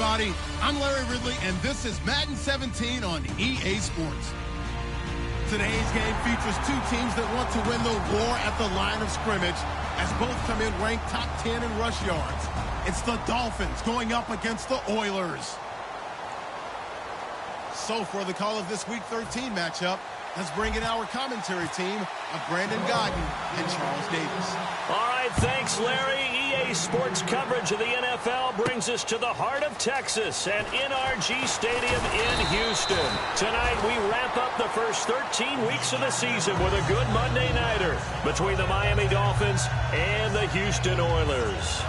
everybody. I'm Larry Ridley, and this is Madden 17 on EA Sports. Today's game features two teams that want to win the war at the line of scrimmage, as both come in ranked top 10 in rush yards. It's the Dolphins going up against the Oilers. So for the call of this Week 13 matchup, let's bring in our commentary team of Brandon Godden and Charles Davis. All right, thanks, Larry. EA Sports coverage of the NFL brings us to the heart of Texas and NRG Stadium in Houston. Tonight, we wrap up the first 13 weeks of the season with a good Monday nighter between the Miami Dolphins and the Houston Oilers.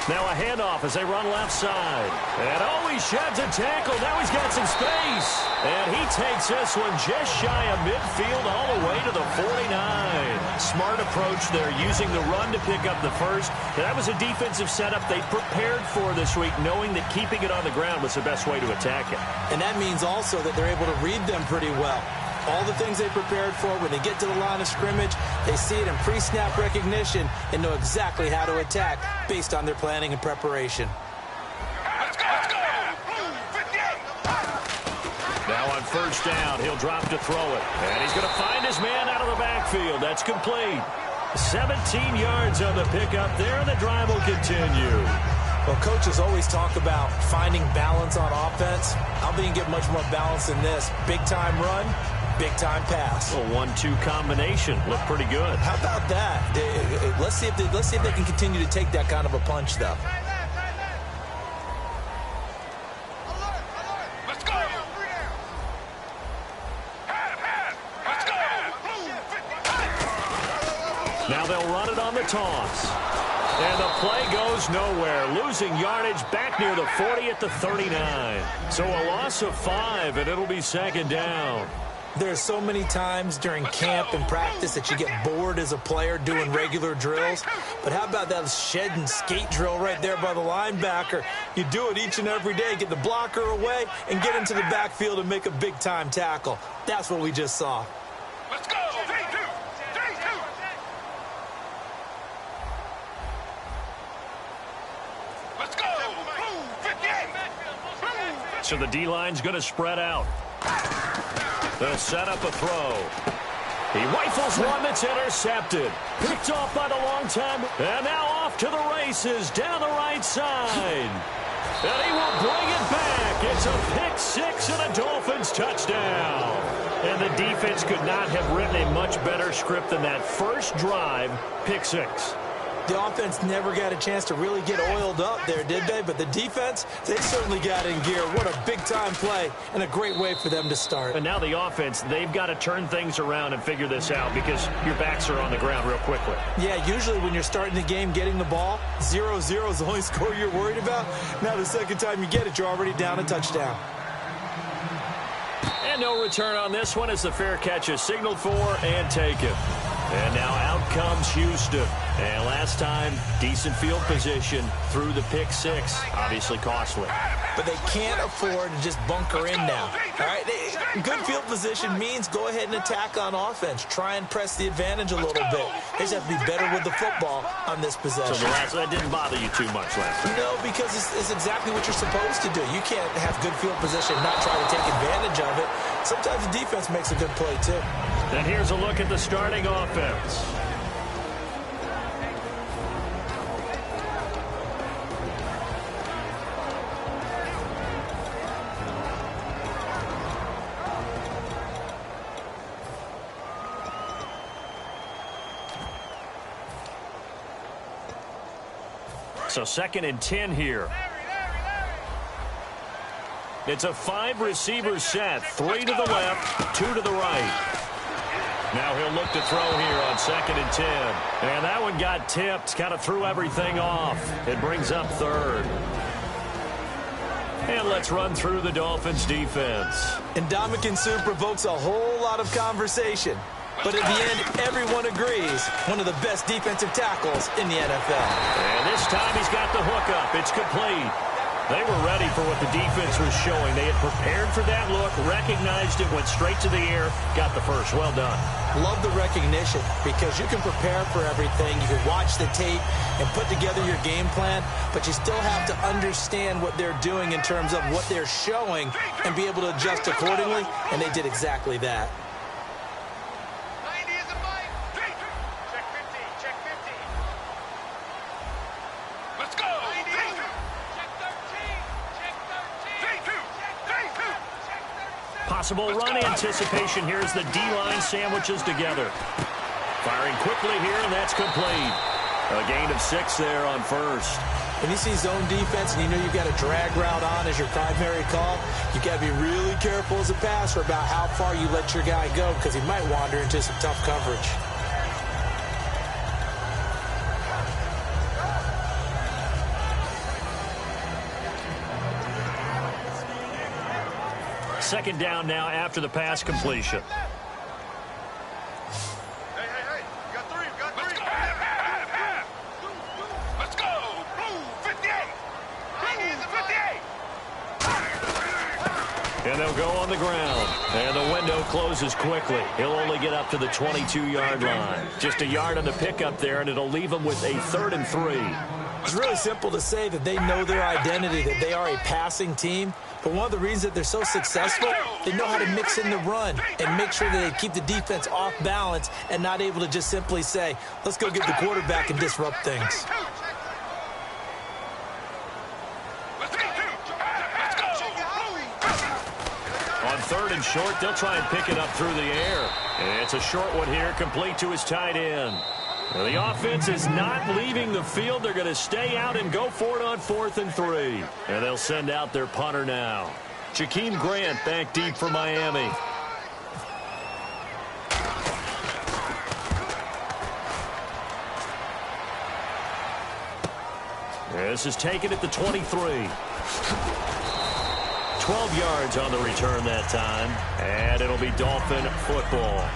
Now a handoff as they run left side. And oh, he sheds a tackle. Now he's got some space. And he takes this one just shy of midfield all the way to the 49. Smart approach there, using the run to pick up the first. And that was a defensive setup they prepared for this week, knowing that keeping it on the ground was the best way to attack it. And that means also that they're able to read them pretty well. All the things they prepared for, when they get to the line of scrimmage, they see it in pre-snap recognition and know exactly how to attack based on their planning and preparation. Let's go! Now on first down, he'll drop to throw it. And he's going to find his man out of the backfield. That's complete. 17 yards on the pickup there, and the drive will continue. Well, coaches always talk about finding balance on offense. I don't think you can get much more balance than this. Big-time run, big-time pass. A 1-2 combination. Looked pretty good. How about that? Let's see if they can continue to take that kind of a punch, though. Let's go! Let's go! Now they'll run it on the toss. And the play goes nowhere, losing yardage back near the 40 at the 39. So a loss of 5, and it'll be second down. There's so many times during camp and practice that you get bored as a player doing regular drills. But how about that shed and skate drill right there by the linebacker? You do it each and every day, get the blocker away, and get into the backfield and make a big-time tackle. That's what we just saw. Let's go! Let's go! So the D-line's going to spread out. They'll set up a throw. He rifles one that's intercepted. Picked off by the long time. And now off to the races down the right side. And he will bring it back. It's a pick six and a Dolphins touchdown. And the defense could not have written a much better script than that first drive, pick six. The offense never got a chance to really get oiled up there, did they? But the defense, they certainly got in gear. What a big-time play and a great way for them to start. And now the offense, they've got to turn things around and figure this out because your backs are on the ground real quickly. Yeah, usually when you're starting the game getting the ball, 0-0 is the only score you're worried about. Now the second time you get it, you're already down a touchdown. And no return on this one as the fair catch is signaled for and taken. And now out comes Houston. And last time, decent field position through the pick six. Obviously costly. But they can't afford to just bunker in now. All right, good field position means go ahead and attack on offense. Try and press the advantage a little bit. They just have to be better with the football on this possession. So that didn't bother you too much last time? No, because it's exactly what you're supposed to do. You can't have good field position and not try to take advantage of it. Sometimes the defense makes a good play, too. And here's a look at the starting offense. So 2nd and 10 here. It's a 5-receiver set. 3 to the left, 2 to the right. Now he'll look to throw here on 2nd and 10. And that one got tipped, kind of threw everything off. It brings up 3rd. And let's run through the Dolphins defense. And Ndamukong Suh provokes a whole lot of conversation. But in the end, everyone agrees, one of the best defensive tackles in the NFL. And this time he's got the hook up. It's complete. They were ready for what the defense was showing. They had prepared for that look, recognized it, went straight to the air, got the first. Well done. Love the recognition because you can prepare for everything. You can watch the tape and put together your game plan, but you still have to understand what they're doing in terms of what they're showing and be able to adjust accordingly, and they did exactly that. 90 is a bite. Check 50. Check 50. Let's go. 90. Check 13. Check 13. Check 2. Possible run anticipation here as the D-line sandwiches together. Firing quickly here, and that's complete. A gain of 6 there on first. When you see zone defense and you know you've got a drag route on as your primary call, you got to be really careful as a passer about how far you let your guy go because he might wander into some tough coverage. Second down now after the pass completion. Hey. You got 3. Let's go. Let's go. Blue, 58. 90 is a 58. And they'll go on the ground. And the window closes quickly. He'll only get up to the 22-yard line. Just a yard on the pickup there, and it'll leave him with a 3rd and 3. It's really simple to say that they know their identity, that they are a passing team. But one of the reasons that they're so successful, they know how to mix in the run and make sure that they keep the defense off balance and not able to just simply say, let's go get the quarterback and disrupt things. On 3rd and short, they'll try and pick it up through the air. And it's a short one here, complete to his tight end. Well, the offense is not leaving the field. They're going to stay out and go for it on 4th and 3. And they'll send out their punter now. Jakeem Grant back deep for Miami. This is taken at the 23. 12 yards on the return that time. And it'll be Dolphin football.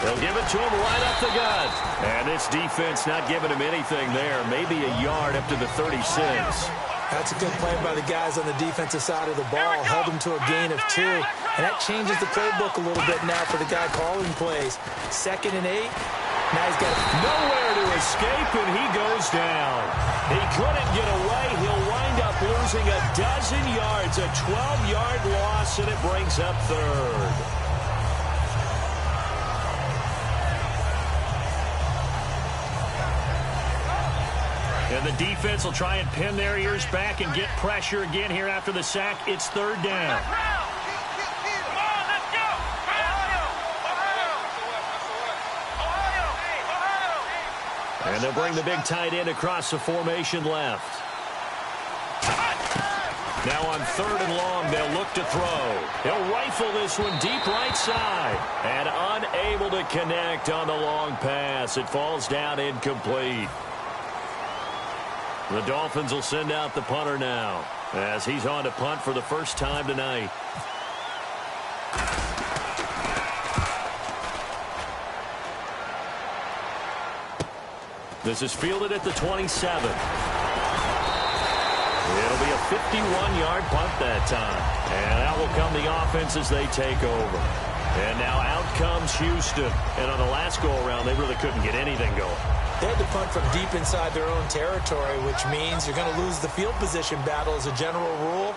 They'll give it to him right up the gut. And this defense not giving him anything there. Maybe a yard up to the 36. That's a good play by the guys on the defensive side of the ball. Held them to a gain of 2. And that changes the playbook a little bit now for the guy calling plays. 2nd and 8. Now he's got nowhere to escape, and he goes down. He couldn't get away. He'll wind up losing a dozen yards. A 12-yard loss, and it brings up 3rd. And the defense will try and pin their ears back and get pressure again here after the sack. It's 3rd down. And they'll bring the big tight end across the formation left. Now on 3rd and long, they'll look to throw. He'll rifle this one deep right side. And unable to connect on the long pass. It falls down incomplete. The Dolphins will send out the punter now as he's on to punt for the first time tonight. This is fielded at the 27. It'll be a 51-yard punt that time. And out will come the offense as they take over. And now out comes Houston. And on the last go-around, they really couldn't get anything going. They had to punt from deep inside their own territory, which means you're going to lose the field position battle as a general rule.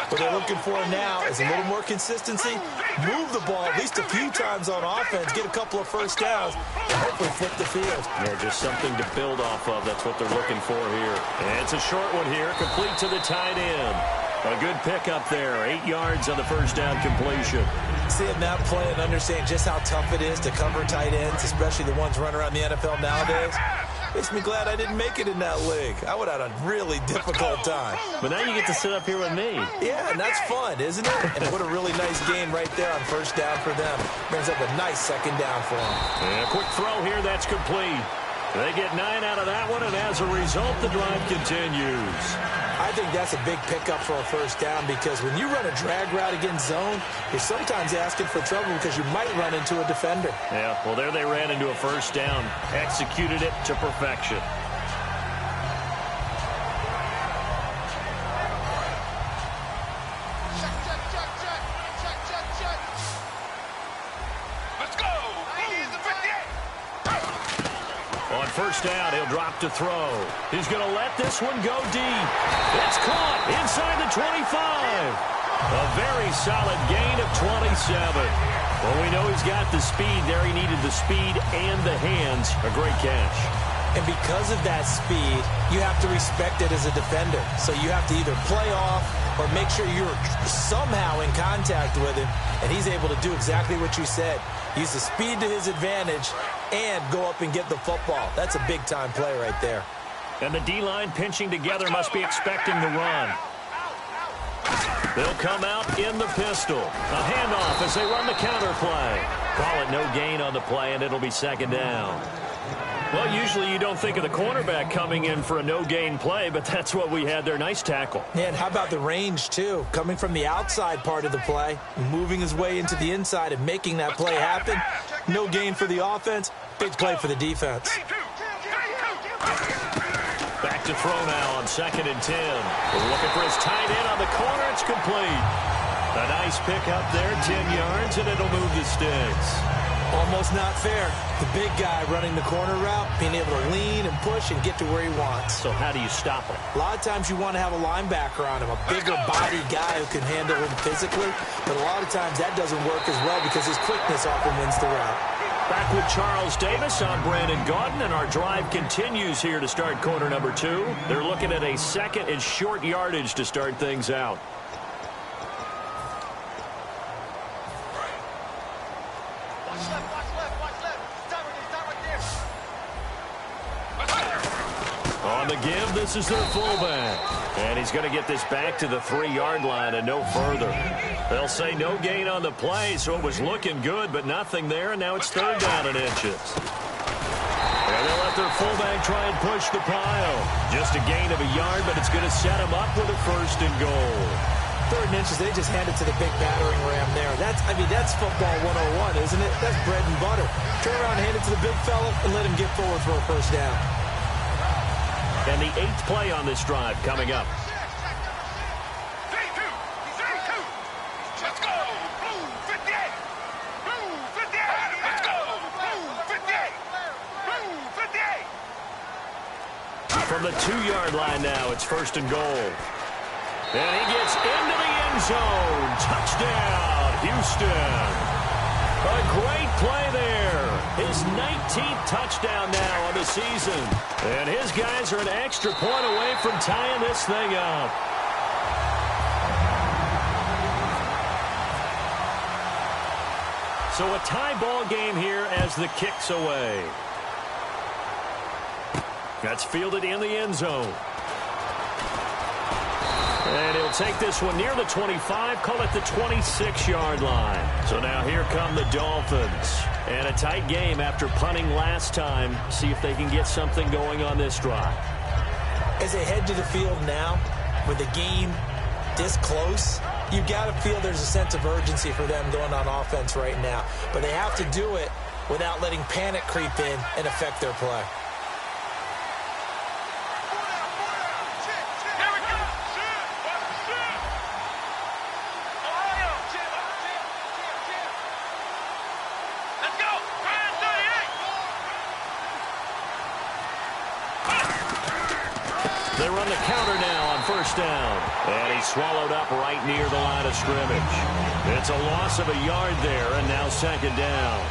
What they're looking for now is a little more consistency, move the ball at least a few times on offense, get a couple of first downs, and hopefully flip the field. Yeah, just something to build off of. That's what they're looking for here. And it's a short one here, complete to the tight end. A good pickup there, 8 yards on the first down completion. Seeing that play and understand just how tough it is to cover tight ends, especially the ones running around the NFL nowadays. Makes me glad I didn't make it in that league. I would have had a really difficult time. But now you get to sit up here with me. Yeah, and that's fun, isn't it? And what a really nice gain right there on first down for them. Brings up a nice second down for them. And a quick throw here, that's complete. They get 9 out of that one, and as a result, the drive continues. I think that's a big pickup for a first down because when you run a drag route against zone, you're sometimes asking for trouble because you might run into a defender. Yeah, well, there they ran into a first down. Executed it to perfection. Let's go. He's the 58. On first down, he'll drop to throw. He's going to let this one go deep. It's caught inside the 25. A very solid gain of 27. Well, we know he's got the speed there. He needed the speed and the hands. A great catch. And because of that speed, you have to respect it as a defender. So you have to either play off or make sure you're somehow in contact with him. And he's able to do exactly what you said. Use the speed to his advantage and go up and get the football. That's a big-time play right there. And the D-line pinching together must be expecting the run. They'll come out in the pistol. A handoff as they run the counter play. Call it no gain on the play, and it'll be second down. Well, usually you don't think of the cornerback coming in for a no-gain play, but that's what we had there. Nice tackle. Yeah, and how about the range, too? Coming from the outside part of the play, moving his way into the inside and making that play happen. No gain for the offense, big play for the defense. Back to throw now on 2nd and 10. Looking for his tight end on the corner. It's complete. A nice pick up there, 10 yards, and it'll move the sticks. Almost not fair. The big guy running the corner route, being able to lean and push and get to where he wants. So how do you stop him? A lot of times you want to have a linebacker on him, a bigger body guy who can handle him physically. But a lot of times that doesn't work as well because his quickness often wins the route. Back with Charles Davis, I'm Brandon Gaudin, and our drive continues here to start quarter number 2. They're looking at a second and short yardage to start things out. Watch left. Stop right there. On the give, this is their fullback. And he's going to get this back to the 3-yard line and no further. They'll say no gain on the play, so it was looking good, but nothing there, and now it's 3rd down and inches. And they'll let their fullback try and push the pile. Just a gain of a yard, but it's going to set them up with a 1st and goal. 3rd and inches, they just hand it to the big battering ram there. That's football 101, isn't it? That's bread and butter. Turn around and hand it to the big fella and let him get forward for a 1st down. And the 8th play on this drive coming up. Let's go. Blue 58. Blue 58. Let's go. Blue 58. Blue 58. From the 2-yard line now, it's 1st and goal. And he gets into the end zone. Touchdown, Houston. A great play there. His 19th touchdown now on the season. And his guys are an extra point away from tying this thing up. So a tie ball game here as the kick's away. That's fielded in the end zone. And he'll take this one near the 25, call it the 26-yard line. So now here come the Dolphins. And a tight game after punting last time. See if they can get something going on this drive. As they head to the field now, with the game this close, you got to feel there's a sense of urgency for them going on offense right now. But they have to do it without letting panic creep in and affect their play. They run the counter now on 1st down. And he's swallowed up right near the line of scrimmage. It's a loss of a yard there, and now 2nd down.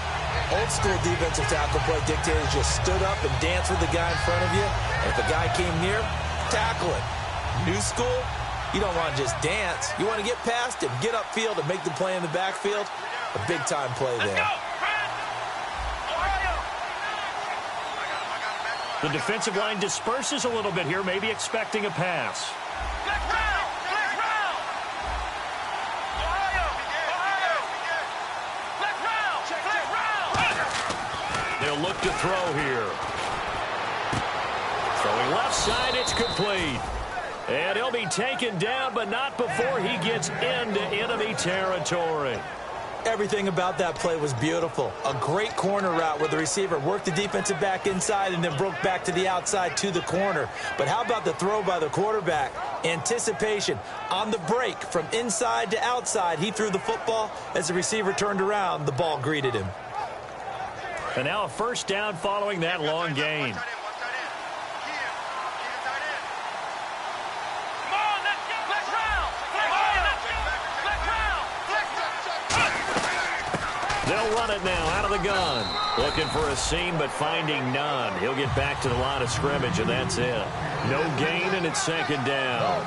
Old school defensive tackle play dictators just stood up and danced with the guy in front of you. And if the guy came near, tackle it. New school, you don't want to just dance. You want to get past him, get upfield, and make the play in the backfield. A big-time play there. The defensive line disperses a little bit here, maybe expecting a pass. Let's round! Let's round! Ohio! Ohio! Let's round! Let's round! They'll look to throw here. Throwing left side, it's complete. And he'll be taken down, but not before he gets into enemy territory. Everything about that play was beautiful. A great corner route where the receiver worked the defensive back inside and then broke back to the outside to the corner. But how about the throw by the quarterback? Anticipation on the break from inside to outside. He threw the football. As the receiver turned around, the ball greeted him. And now a first down following that long gain. They'll run it now out of the gun. Looking for a seam, but finding none. He'll get back to the line of scrimmage, and that's it. No gain, and it's second down.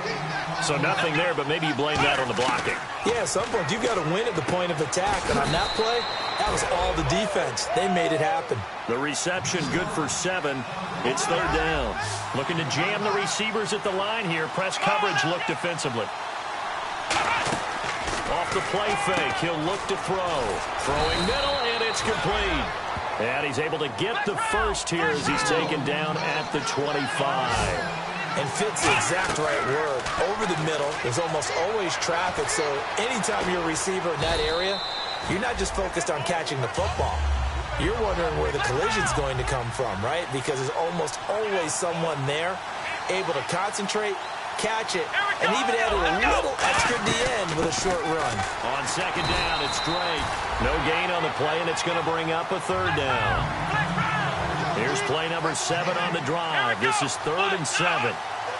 So nothing there, but maybe you blame that on the blocking. Yeah, at some point, you've got to win at the point of attack. And on that play, that was all the defense. They made it happen. The reception good for 7. It's third down. Looking to jam the receivers at the line here. Press coverage look defensively. Off the play fake, he'll look to throw. Throwing middle, and it's complete. And he's able to get the first here as he's taken down at the 25. And fits the exact right word. Over the middle, there's almost always traffic, so anytime you're a receiver in that area, you're not just focused on catching the football. You're wondering where the collision's going to come from, right? Because there's almost always someone there able to concentrate, catch it, and even added a little extra at the end with a short run. On second down, it's Drake. No gain on the play, and it's going to bring up a third down. Here's play number 7 on the drive. This is 3rd and 7.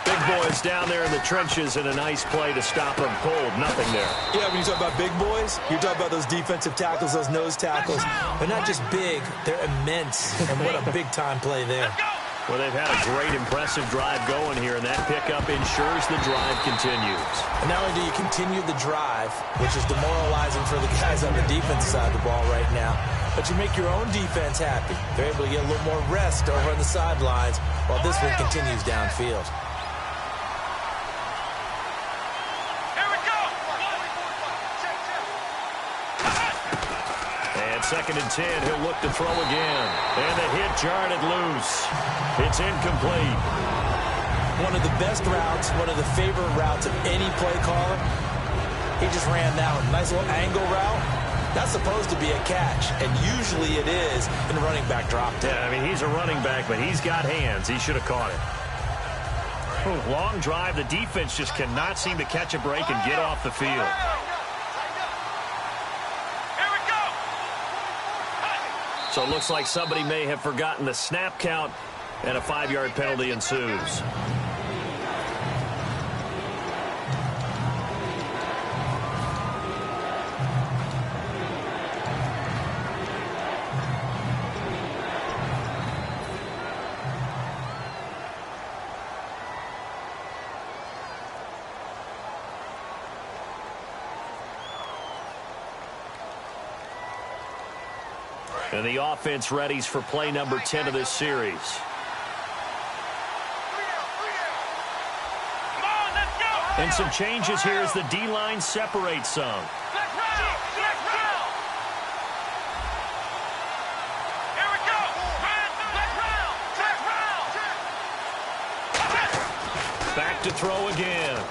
Big boys down there in the trenches, and a nice play to stop them cold. Nothing there. Yeah, when you talk about big boys, you're talking about those defensive tackles, those nose tackles. They're not just big, they're immense. And what a big-time play there. Well, they've had a great, impressive drive going here, and that pickup ensures the drive continues. And not only do you continue the drive, which is demoralizing for the guys on the defensive side of the ball right now, but you make your own defense happy. They're able to get a little more rest over on the sidelines while this one continues downfield. Here we go! And 2nd and 10, he'll look to throw again. And the hit jarred it loose. It's incomplete. One of the best routes, one of the favorite routes of any play caller. He just ran that one. Nice little angle route. That's supposed to be a catch, and usually it is in a running back drop down. Yeah, I mean, he's a running back, but he's got hands. He should have caught it. Ooh, long drive. The defense just cannot seem to catch a break and get off the field. So it looks like somebody may have forgotten the snap count, and a 5-yard penalty ensues. And the offense readies for play number 10 of this series. And some changes here as the D-line separates some. Back to throw again.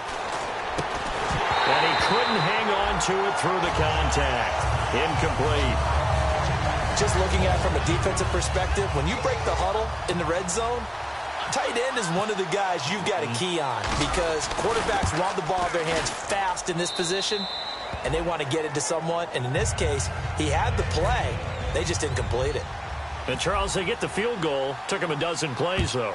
And he couldn't hang on to it through the contact. Incomplete. Just looking at it from a defensive perspective, when you break the huddle in the red zone, tight end is one of the guys you've got to key on because quarterbacks want the ball in their hands fast in this position, and they want to get it to someone. And in this case, he had the play. They just didn't complete it. And, Charles, they get the field goal. Took him a dozen plays, though.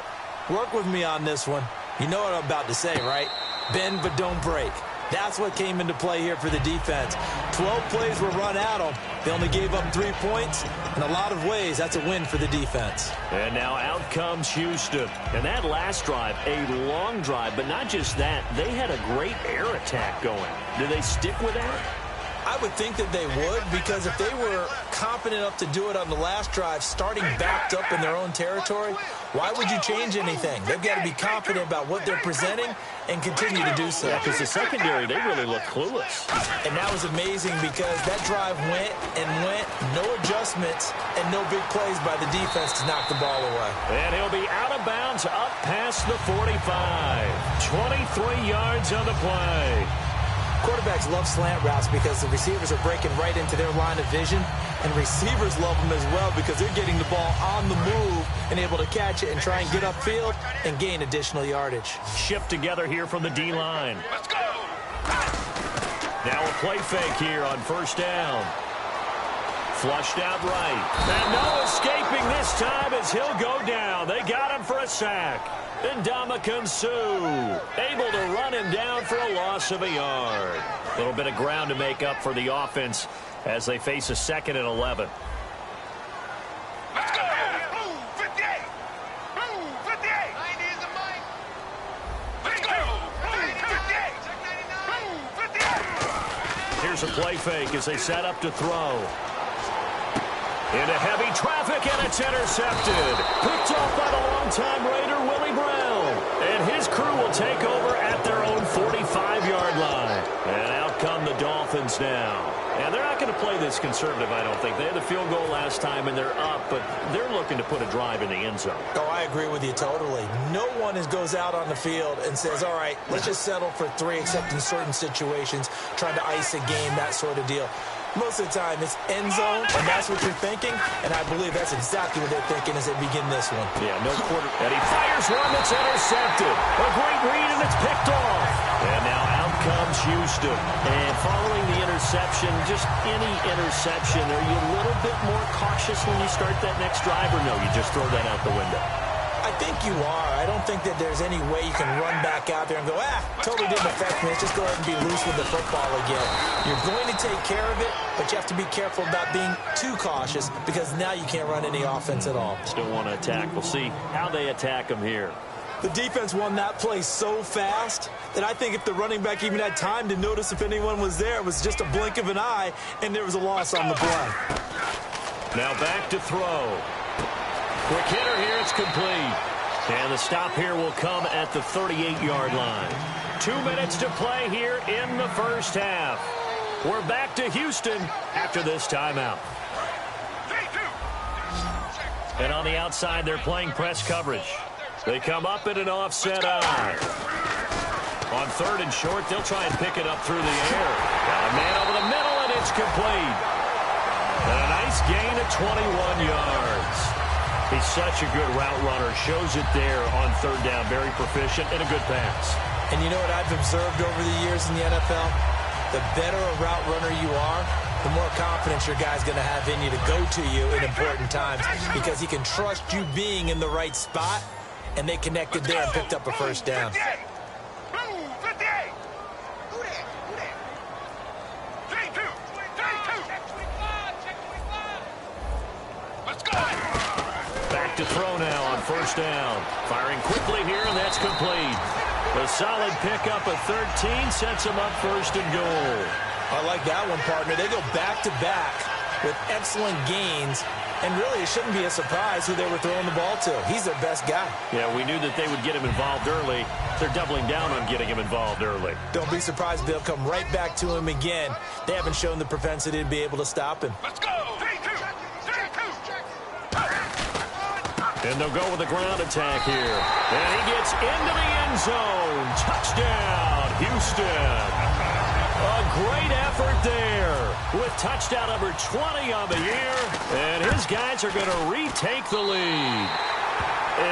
Work with me on this one. You know what I'm about to say, right? Bend but don't break. That's what came into play here for the defense. 12 plays were run at them. They only gave up 3 points. In a lot of ways, that's a win for the defense. And now out comes Houston. And that last drive, a long drive, but not just that. They had a great air attack going. Do they stick with that? I would think that they would, because if they were confident enough to do it on the last drive, starting backed up in their own territory, why would you change anything? They've got to be confident about what they're presenting and continue to do so. Yeah, because the secondary, they really look clueless. And that was amazing because that drive went and went, no adjustments, and no big plays by the defense to knock the ball away. And he'll be out of bounds up past the 45. 23 yards on the play. Quarterbacks love slant routes because the receivers are breaking right into their line of vision, and receivers love them as well because they're getting the ball on the move and able to catch it and try and get upfield and gain additional yardage. Shift together here from the D-line. Let's go. Now a play fake here on first down. Flushed out right. And no escaping this time as he'll go down. They got him for a sack. And Ndamukong Suh able to run him down for a loss of a yard. A little bit of ground to make up for the offense as they face a 2nd and 11. Let's go. Blue 58. Blue 58. 90 is the mic. Let's go. Blue 58. Blue 58. Here's a play fake as they set up to throw. Into heavy traffic, and it's intercepted. Picked off by the longtime Raider, Willie Brown. And his crew will take over at their own 45-yard line. And out come the Dolphins now. And they're not going to play this conservative, I don't think. They had the field goal last time, and they're up, but they're looking to put a drive in the end zone. Oh, I agree with you totally. No one goes out on the field and says, all right, let's just settle for 3, except in certain situations, trying to ice a game, that sort of deal. Most of the time, it's end zone, and that's what you're thinking, and I believe that's exactly what they're thinking as they begin this one. Yeah, no quarter. And he fires one that's intercepted. A great read, and it's picked off. And now out comes Houston. And following the interception, just any interception, are you a little bit more cautious when you start that next drive, or no, you just throw that out the window? I think you are. I don't think that there's any way you can run back out there and go, totally didn't affect me. Let's just go ahead and be loose with the football again. You're going to take care of it, but you have to be careful about being too cautious because now you can't run any offense at all. Still want to attack. We'll see how they attack them here. The defense won that play so fast that I think if the running back even had time to notice if anyone was there, it was just a blink of an eye, and there was a loss on the play. Now back to throw. Quick hitter here, it's complete. And the stop here will come at the 38-yard line. 2 minutes to play here in the first half. We're back to Houston after this timeout. And on the outside, they're playing press coverage. They come up in an offset eye. On 3rd and short, they'll try and pick it up through the air. Got a man over the middle, and it's complete. And a nice gain of 21 yards. He's such a good route runner. Shows it there on 3rd down. Very proficient and a good pass. And you know what I've observed over the years in the NFL? The better a route runner you are, the more confidence your guy's going to have in you to go to you in important times because he can trust you being in the right spot, and they connected there and picked up a first down. Back to throw now on 1st down. Firing quickly here, and that's complete. A solid pickup of 13 sets him up 1st and goal. I like that one, partner. They go back-to-back with excellent gains, and really it shouldn't be a surprise who they were throwing the ball to. He's their best guy. Yeah, we knew that they would get him involved early. They're doubling down on getting him involved early. Don't be surprised if they'll come right back to him again. They haven't shown the propensity to be able to stop him. Let's go. And they'll go with the ground attack here. And he gets into the end zone. Touchdown, Houston. A great effort there with touchdown number 20 on the year. And his guys are going to retake the lead.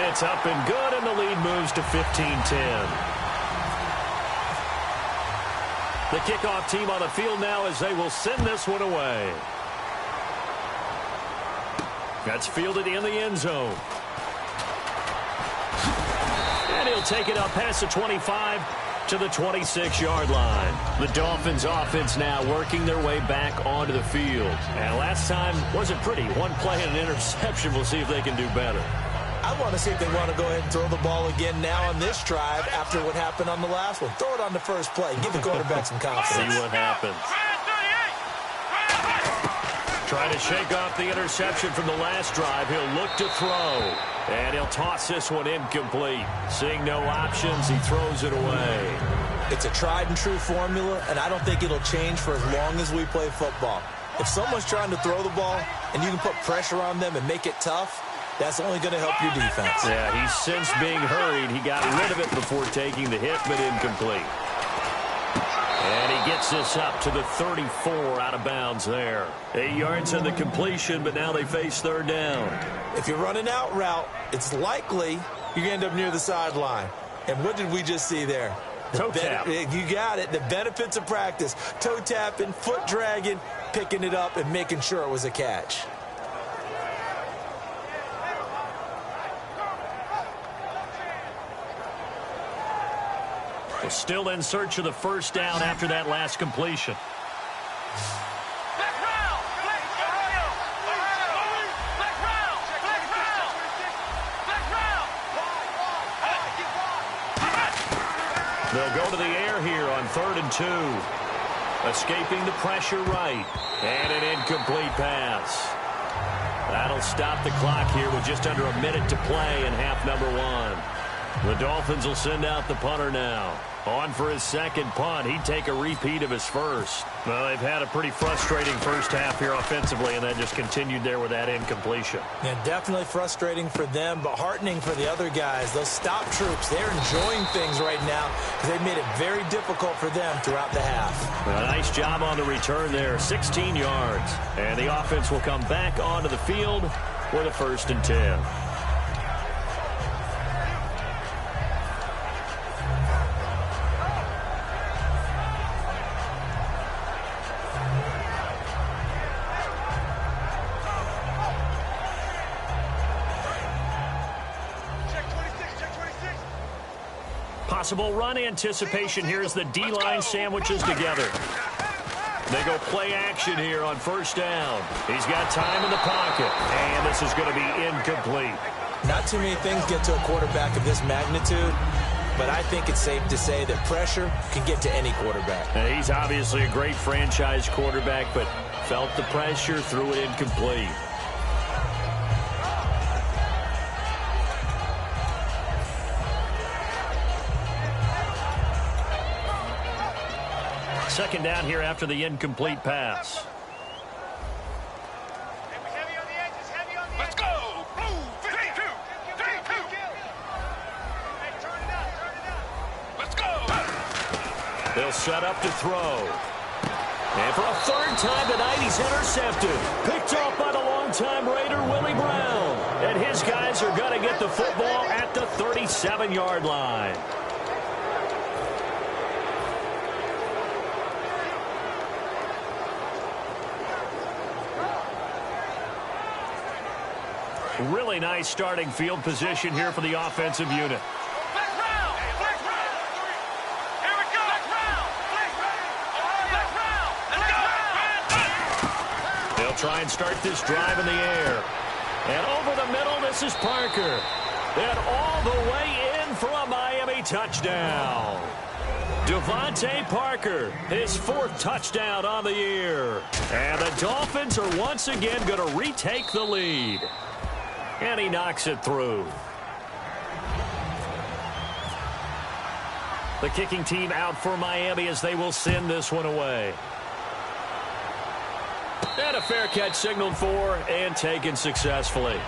It's up and good, and the lead moves to 15-10. The kickoff team on the field now as they will send this one away. That's fielded in the end zone. And he'll take it up past the 25 to the 26-yard line. The Dolphins offense now working their way back onto the field. And last time wasn't pretty. One play and an interception. We'll see if they can do better. I want to see if they want to go ahead and throw the ball again now on this drive after what happened on the last one. Throw it on the first play. Give the quarterback some confidence. See what happens. Trying to shake off the interception from the last drive. He'll look to throw. And he'll toss this one incomplete. Seeing no options, he throws it away. It's a tried-and-true formula, and I don't think it'll change for as long as we play football. If someone's trying to throw the ball and you can put pressure on them and make it tough, that's only going to help your defense. Yeah, he's since being hurried. He got rid of it before taking the hit, but incomplete. And he gets this up to the 34 out of bounds there. 8 yards on the completion, but now they face third down. If you're running out route, it's likely you're going to end up near the sideline. And what did we just see there? Toe tap. You got it. The benefits of practice. Toe tapping, foot dragging, picking it up, and making sure it was a catch. They're still in search of the first down after that last completion. They'll go to the air here on 3rd and 2. Escaping the pressure right. And an incomplete pass. That'll stop the clock here with just under a minute to play in half number 1. The Dolphins will send out the punter now. On for his second punt. He'd take a repeat of his first. Well, they've had a pretty frustrating first half here offensively, and that just continued there with that incompletion. Yeah, definitely frustrating for them, but heartening for the other guys. Those stop troops, they're enjoying things right now because they've made it very difficult for them throughout the half. A nice job on the return there, 16 yards. And the offense will come back onto the field with a 1st and 10. Possible run anticipation here as the D-line sandwiches together. They go play action here on 1st down. He's got time in the pocket, and this is going to be incomplete. Not too many things get to a quarterback of this magnitude, but I think it's safe to say that pressure can get to any quarterback. Now, he's obviously a great franchise quarterback, but felt the pressure, threw it incomplete. Second down here after the incomplete pass. Let's go! Move! 52! 52! Let's go! They'll set up to throw. And for a 3rd time tonight, he's intercepted. Picked off by the longtime Raider, Willie Brown. And his guys are going to get the football at the 37-yard line. Really nice starting field position here for the offensive unit. They'll try and start this drive in the air. And over the middle, this is Parker. And all the way in for a Miami touchdown. Devontae Parker, his 4th touchdown on the year. And the Dolphins are once again going to retake the lead. And he knocks it through. The kicking team out for Miami as they will send this one away. And a fair catch signaled for and taken successfully.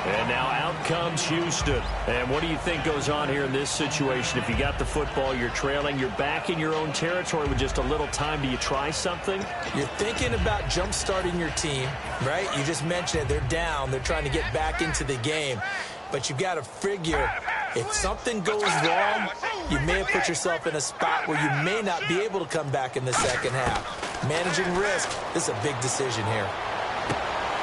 And now out comes Houston. And what do you think goes on here in this situation? If you got the football, you're trailing, you're back in your own territory with just a little time. Do you try something? You're thinking about jump-starting your team, right? You just mentioned it. They're down. They're trying to get back into the game. But you've got to figure if something goes wrong, you may have put yourself in a spot where you may not be able to come back in the second half. Managing risk, this is a big decision here.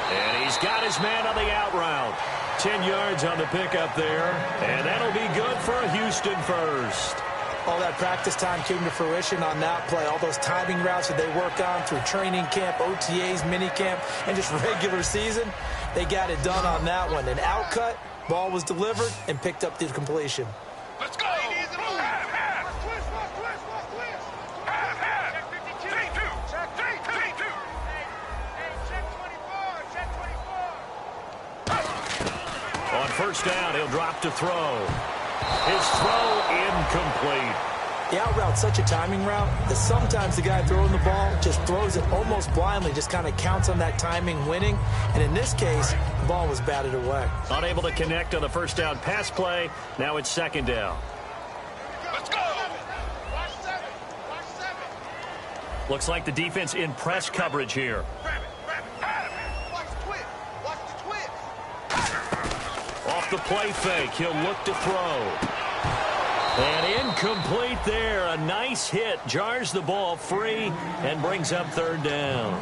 And he's got his man on the out route. 10 yards on the pickup there. And that'll be good for a Houston first. All that practice time came to fruition on that play. All those timing routes that they work on through training camp, OTAs, minicamp, and just regular season, they got it done on that one. An outcut, ball was delivered, and picked up the completion. Let's go! Check 52. Check 52. Check 52. Hey, check 22. first down. He'll drop to throw. His throw incomplete. The out route's such a timing route that sometimes the guy throwing the ball just throws it almost blindly, just kind of counts on that timing winning. And in this case, the ball was batted away. Unable to connect on the first down pass play. Now it's second down. Let's go. Watch seven. Looks like the defense in press coverage here. Grab it. Watch the twist. Watch the twist. Off the play fake, he'll look to throw. And incomplete there. A nice hit. Jars the ball free and brings up third down.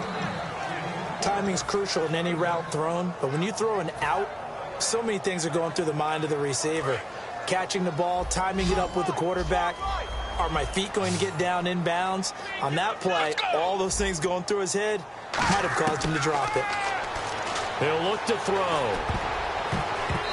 Timing's crucial in any route thrown, but when you throw an out, so many things are going through the mind of the receiver. Catching the ball, timing it up with the quarterback. Are my feet going to get down in bounds? On that play, all those things going through his head might have caused him to drop it. He'll look to throw.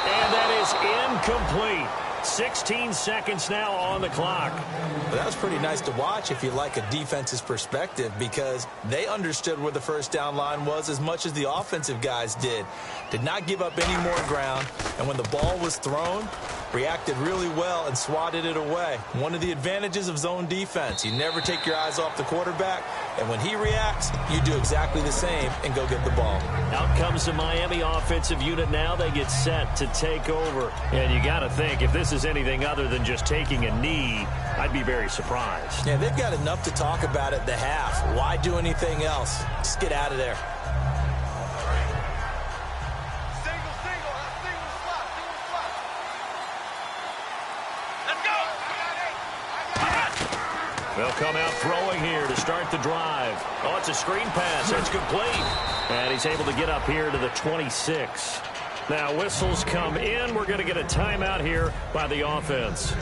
And that is incomplete. 16 seconds now on the clock. Well, that was pretty nice to watch if you like a defense's perspective, because they understood where the first down line was as much as the offensive guys did. Did not give up any more ground, and when the ball was thrown, reacted really well and swatted it away. One of the advantages of zone defense, you never take your eyes off the quarterback, and when he reacts, you do exactly the same and go get the ball. Out comes the Miami offensive unit now. They get set to take over. And you got to think, if this is anything other than just taking a knee, I'd be very surprised. Yeah, they've got enough to talk about at the half. Why do anything else? Just get out of there. They'll come out throwing here to start the drive. Oh, it's a screen pass. It's complete. And he's able to get up here to the 26. Now whistles come in. We're going to get a timeout here by the offense.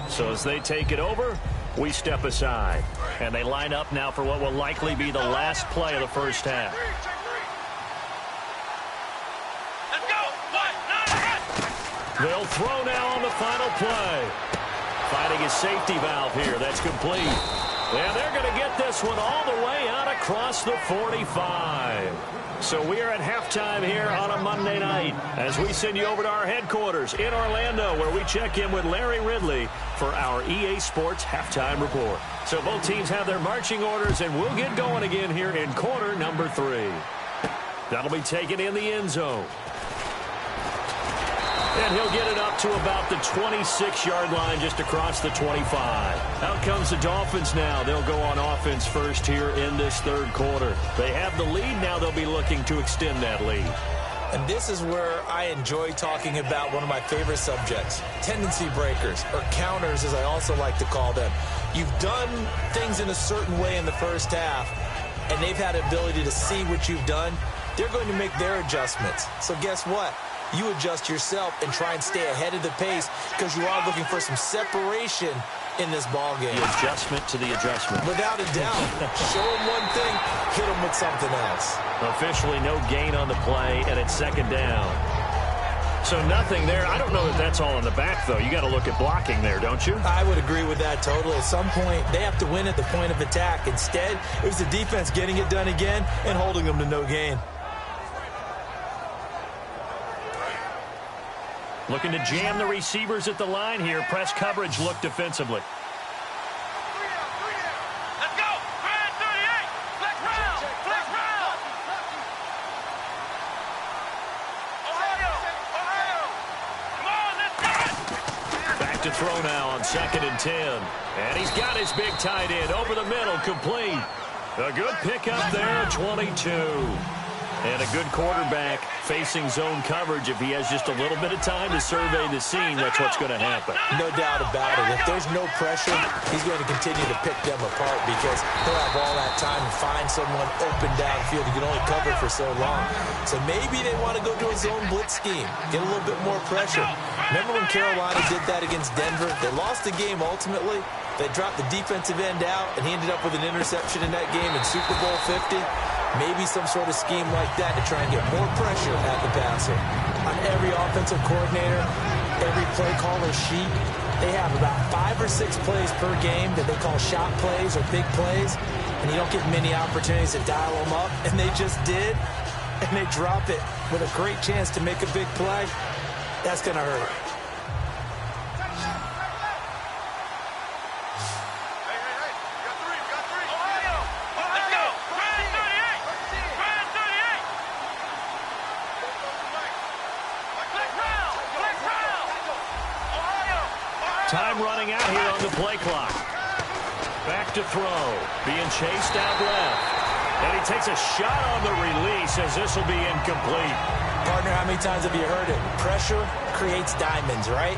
So as they take it over, we step aside. And they line up now for what will likely be the last play of the first half. They'll throw now on the final play. Finding his safety valve here. That's complete. And they're going to get this one all the way out across the 45. So we are at halftime here on a Monday night as we send you over to our headquarters in Orlando, where we check in with Larry Ridley for our EA Sports Halftime Report. So both teams have their marching orders, and we'll get going again here in quarter number 3. That'll be taken in the end zone. And he'll get it up to about the 26-yard line, just across the 25. Out comes the Dolphins now. They'll go on offense first here in this third quarter. They have the lead. Now they'll be looking to extend that lead. And this is where I enjoy talking about one of my favorite subjects, tendency breakers, or counters as I also like to call them. You've done things in a certain way in the first half, and they've had the ability to see what you've done. They're going to make their adjustments. So guess what? You adjust yourself and try and stay ahead of the pace, because you are looking for some separation in this ball game. The adjustment to the adjustment. Without a doubt. Show them one thing, hit them with something else. Officially no gain on the play, and it's second down. So nothing there. I don't know if that's all in the back, though. You got to look at blocking there, don't you? I would agree with that totally. At some point, they have to win at the point of attack. Instead, it was the defense getting it done again and holding them to no gain. Looking to jam the receivers at the line here. Press coverage look defensively. Let's go. 38. Flex round. Flex round. Ohio. Come on, let's go. Back to throw now on 2nd and 10. And he's got his big tight end over the middle, complete. A good pickup there, 22. And a good quarterback facing zone coverage. If he has just a little bit of time to survey the scene, that's what's going to happen. No doubt about it. If there's no pressure, he's going to continue to pick them apart, because he'll have all that time to find someone open downfield. He can only cover for so long. So maybe they want to go to a zone blitz scheme, get a little bit more pressure. Remember when Carolina did that against Denver? They lost the game ultimately. They dropped the defensive end out, and he ended up with an interception in that game in Super Bowl 50. Maybe some sort of scheme like that to try and get more pressure at the passer. On every offensive coordinator, every play caller sheet, they have about 5 or 6 plays per game that they call shot plays or big plays, and you don't get many opportunities to dial them up, and they just did, and they drop it with a great chance to make a big play. That's going to hurt. Time running out here on the play clock. Back to throw. Being chased out left. And he takes a shot on the release as this will be incomplete. Partner, how many times have you heard it? Pressure creates diamonds, right?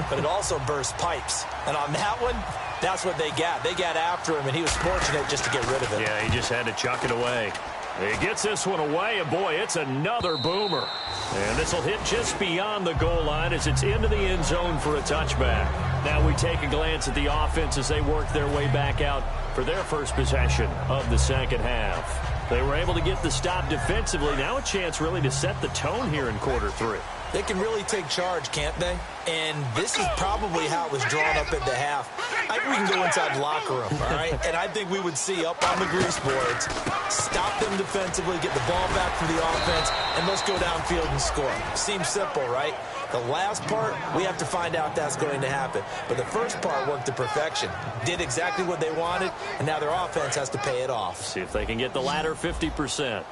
But it also bursts pipes. And on that one, that's what they got. They got after him, and he was fortunate just to get rid of it. Yeah, he just had to chuck it away. He gets this one away, and boy, it's another boomer. And this will hit just beyond the goal line as it's into the end zone for a touchback. Now we take a glance at the offense as they work their way back out for their first possession of the second half. They were able to get the stop defensively. Now a chance really to set the tone here in quarter three. They can really take charge, can't they? And this is probably how it was drawn up at the half. I think we can go inside the locker room, all right? And I think we would see up on the grease boards, stop them defensively, get the ball back for the offense, and let's go downfield and score. Seems simple, right? The last part, we have to find out that's going to happen. But the first part worked to perfection. Did exactly what they wanted, and now their offense has to pay it off. See if they can get the latter 50%.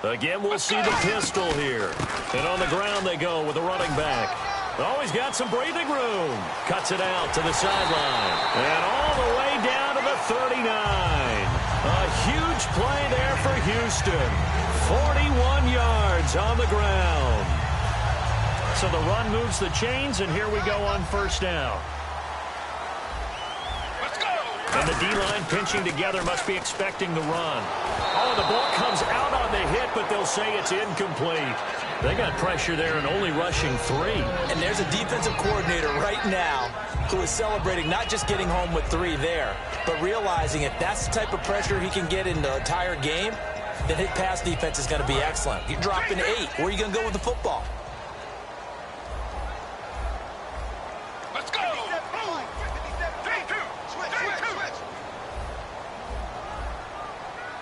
Again, we'll see the pistol here. And on the ground they go with a running back. Always got some breathing room. Cuts it out to the sideline. And all the way down to the 39. A huge play there for Houston. 41 yards on the ground. So the run moves the chains, and here we go on first down. And the D-line pinching together must be expecting the run. Oh, the ball comes out on the hit, but they'll say it's incomplete. They got pressure there and only rushing 3. And there's a defensive coordinator right now who is celebrating not just getting home with 3 there, but realizing if that's the type of pressure he can get in the entire game, then his pass defense is going to be excellent. You're dropping 8. Where are you going to go with the football? Let's go! 3-2.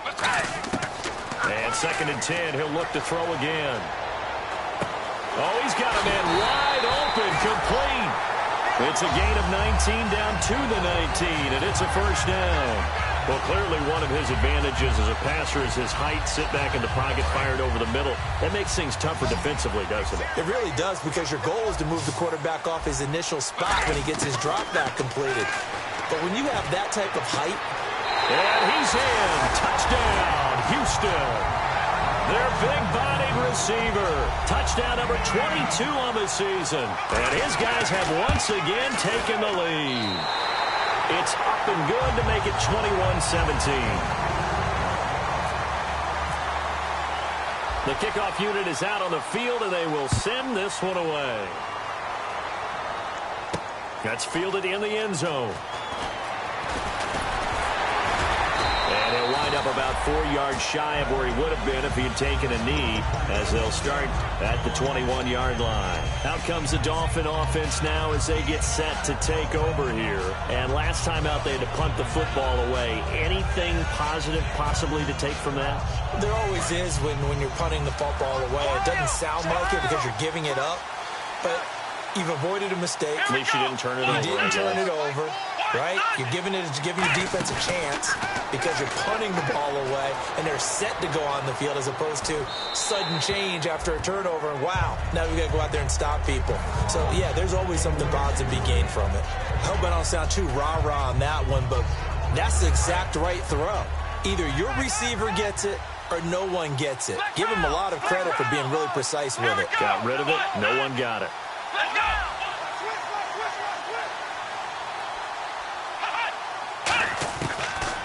Let's go! And 2nd and 10, he'll look to throw again. Oh, he's got a man wide open, complete. It's a gain of 19 down to the 19, and it's a first down. Well, clearly one of his advantages as a passer is his height, sit back in the pocket, fired over the middle. That makes things tougher defensively, doesn't it? It really does, because your goal is to move the quarterback off his initial spot when he gets his drop back completed. But when you have that type of height... And he's in. Touchdown, Houston. Their big-bodied receiver. Touchdown number 22 on the season. And his guys have once again taken the lead. It's up and good to make it 21-17. The kickoff unit is out on the field, and they will send this one away. That's fielded in the end zone. And he'll wind up about 4 yards shy of where he would have been if he had taken a knee, as they'll start at the 21-yard line. Out comes the Dolphin offense now as they get set to take over here. And last time out, they had to punt the football away. Anything positive possibly to take from that? There always is when you're punting the football away. It doesn't sound like it because you're giving it up, but you've avoided a mistake. At least you didn't turn it over. You didn't turn it over, right? You're giving your defense a chance because you're punting the ball away, and they're set to go on the field as opposed to sudden change after a turnover. And wow, now we got to go out there and stop people. So, yeah, there's always something positive to be gained from it. I hope I don't sound too rah-rah on that one, but that's the exact right throw. Either your receiver gets it or no one gets it. Give him a lot of credit for being really precise with it. Got rid of it. No one got it. Let's go!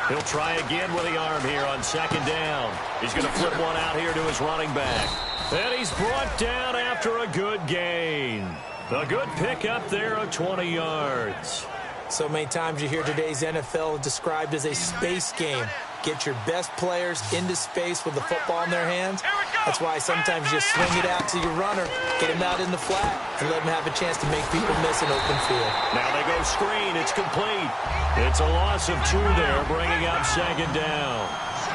He'll try again with the arm here on 2nd down. He's going to flip one out here to his running back. And he's brought down after a good gain. A good pickup there of 20 yards. So many times you hear today's NFL described as a space game. Get your best players into space with the football in their hands. That's why sometimes you just swing it out to your runner, get him out in the flat, and let him have a chance to make people miss an open field. Now they go screen. It's complete. It's a loss of 2 there, bringing up 2nd down.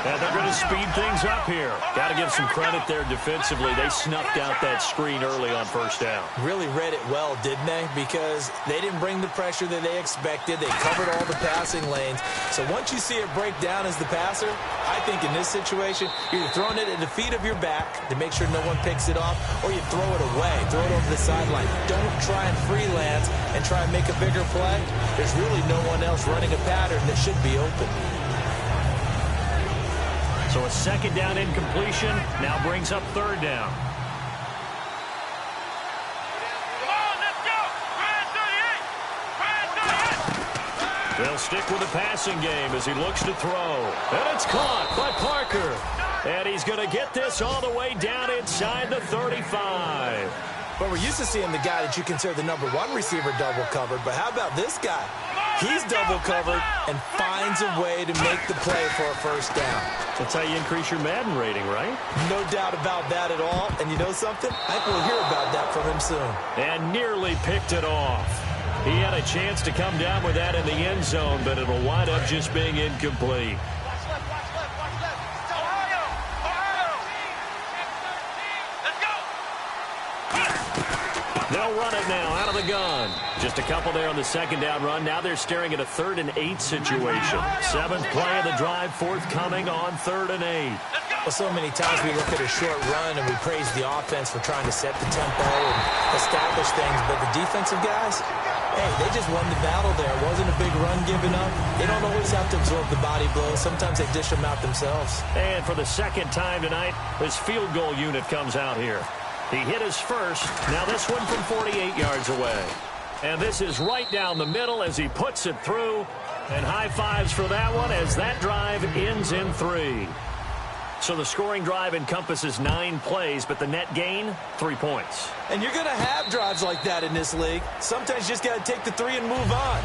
And they're going to speed things up here. Got to give some credit there defensively. They snuffed out that screen early on first down. Really read it well, didn't they? Because they didn't bring the pressure that they expected. They covered all the passing lanes. So once you see it break down as the passer, I think in this situation, you're throwing it at the feet of your back to make sure no one picks it off, or you throw it away, throw it over the sideline. Don't try and freelance and try and make a bigger play. There's really no one else running a pattern that should be open. So a second down incompletion now brings up third down. Come on, let's go. Ryan 38. They'll stick with the passing game as he looks to throw. And it's caught by Parker. And he's going to get this all the way down inside the 35. But we're used to seeing the guy that you consider the #1 receiver double covered. But how about this guy? He's double covered and finds a way to make the play for a first down. That's how you increase your Madden rating, right? No doubt about that at all. And you know something? I think we'll hear about that from him soon. And nearly picked it off. He had a chance to come down with that in the end zone, but it'll wind up just being incomplete. Watch left, watch left, watch left. Ohio, Ohio. Let's go. They'll run it now out of the gun. Just a couple there on the second down run. Now they're staring at a 3rd and 8 situation. 7th play of the drive, forthcoming on 3rd and 8. Well, so many times we look at a short run and we praise the offense for trying to set the tempo and establish things. But the defensive guys, hey, they just won the battle there. It wasn't a big run given up. They don't always have to absorb the body blows. Sometimes they dish them out themselves. And for the second time tonight, his field goal unit comes out here. He hit his first. Now this one from 48 yards away. And this is right down the middle as he puts it through. And high fives for that one as that drive ends in 3. So the scoring drive encompasses 9 plays, but the net gain, 3 points. And you're going to have drives like that in this league. Sometimes you just got to take the 3 and move on.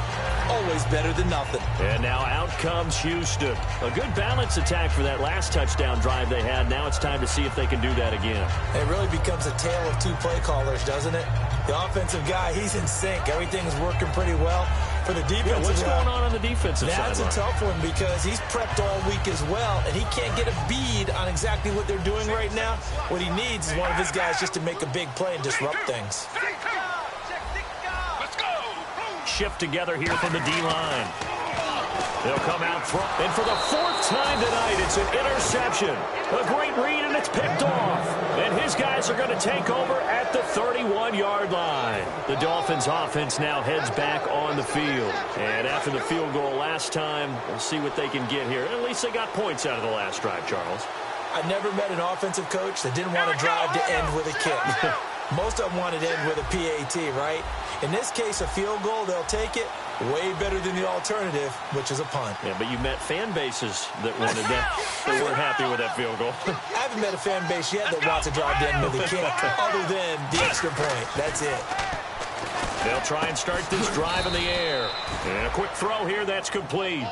Always better than nothing. And now out comes Houston. A good balance attack for that last touchdown drive they had. Now it's time to see if they can do that again. It really becomes a tale of 2 play callers, doesn't it? The offensive guy, he's in sync. Everything's working pretty well. For the defensive yeah, what's going on the defensive side? That's a tough one because he's prepped all week as well, and he can't get a bead on exactly what they're doing right now. What he needs is one of his guys just to make a big play and disrupt things. Let's go. Shift together here from the D-line. They'll come out front. And for the 4th time tonight, it's an interception. A great read, and it's picked off. And his guys are going to take over at the 31-yard line. The Dolphins' offense now heads back on the field. And after the field goal last time, we'll see what they can get here. At least they got points out of the last drive, Charles. I never met an offensive coach that didn't want to drive to end with a kick. Most of them wanted to end with a PAT, right? In this case, a field goal, they'll take it. Way better than the alternative, which is a punt. Yeah, but you met fan bases that wanted that. They weren't happy with that field goal. I haven't met a fan base yet that wants to drive to end with a kick, other than the extra point. That's it. They'll try and start this drive in the air. And a quick throw here, that's complete.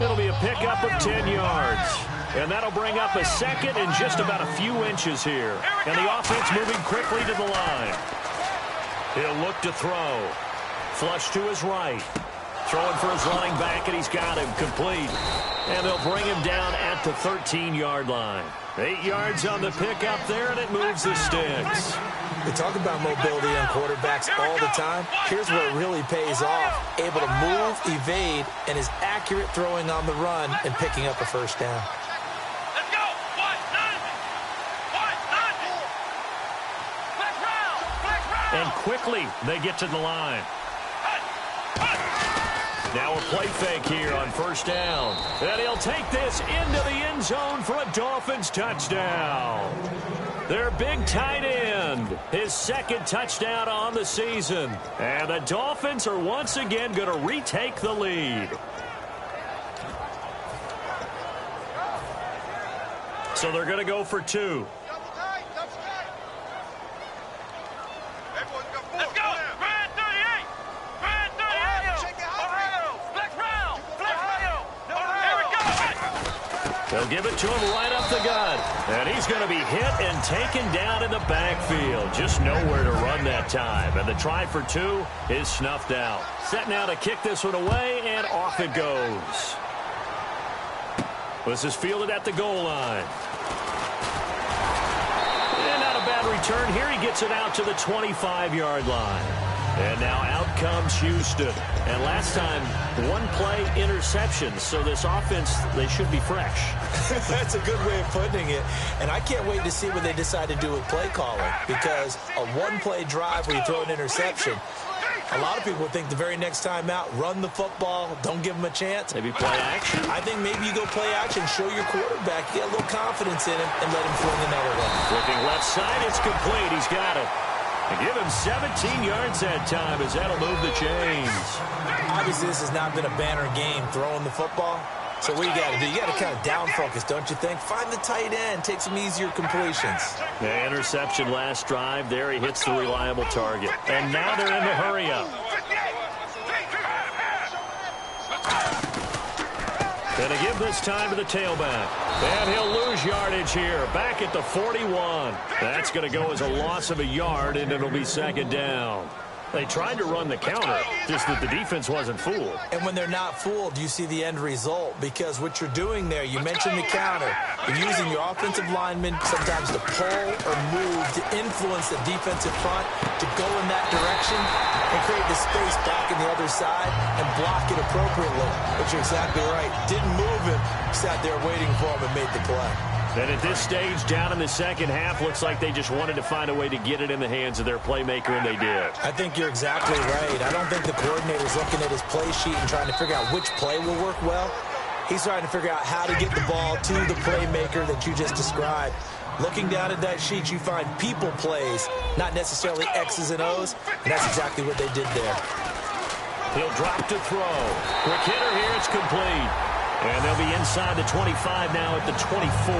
It'll be a pickup of 10 yards. And that'll bring up a second and just about a few inches here. And the offense moving quickly to the line. He'll look to throw. Flush to his right. Throwing for his running back, and he's got him complete. And they'll bring him down at the 13-yard line. 8 yards on the pickup there, and it moves the sticks. We talk about mobility on quarterbacks all the time. Here's where it really pays off. Able to move, evade, and is accurate throwing on the run and picking up a first down. Let's go. 1-0. 1-0. Flex round. Flex round. And quickly, they get to the line. Now a play fake here on first down. And he'll take this into the end zone for a Dolphins touchdown. Their big tight end, his 2nd touchdown on the season. And the Dolphins are once again going to retake the lead. So they're going to go for 2. Let's go. Ryan 38. Ryan 38. Ohio. Flex round. Flex round. Here we go. They'll give it to him right up the gut. And he's going to be hit and taken down in the backfield. Just nowhere to run that time. And the try for 2 is snuffed out. Set now to kick this one away, and off it goes. This is fielded at the goal line. And not a bad return here. He gets it out to the 25-yard line. And now out comes Houston. And last time, one play interception. So this offense, they should be fresh. That's a good way of putting it. And I can't wait to see what they decide to do with play calling. Because a one-play drive where you throw an interception, a lot of people think the very next time out, run the football, don't give them a chance. Maybe play action? I think maybe you go play action, show your quarterback, get a little confidence in him, and let him fling another one. Looking left side, it's complete. He's got it. And give him 17 yards that time as that'll move the chains. Obviously, this has not been a banner game throwing the football. So what you got to do, you got to kind of down focus, don't you think? Find the tight end, take some easier completions. The interception last drive. There he hits the reliable target. And now they're in the hurry-up. Going to give this time to the tailback. And he'll lose yardage here. Back at the 41. That's going to go as a loss of a yard, and it'll be second down. They tried to run the counter, just that the defense wasn't fooled. And when they're not fooled, you see the end result. Because what you're doing there, you mentioned the counter. You're using your offensive linemen sometimes to pull or move to influence the defensive front to go in that direction and create the space back in the other side and block it appropriately. But you're exactly right. Didn't move him, sat there waiting for him and made the play. And at this stage, down in the second half, looks like they just wanted to find a way to get it in the hands of their playmaker, and they did. I think you're exactly right. I don't think the coordinator's looking at his play sheet and trying to figure out which play will work well. He's trying to figure out how to get the ball to the playmaker that you just described. Looking down at that sheet, you find people plays, not necessarily X's and O's, and that's exactly what they did there. He'll drop to throw. Quick hitter here, it's complete. And they'll be inside the 25 now at the 24.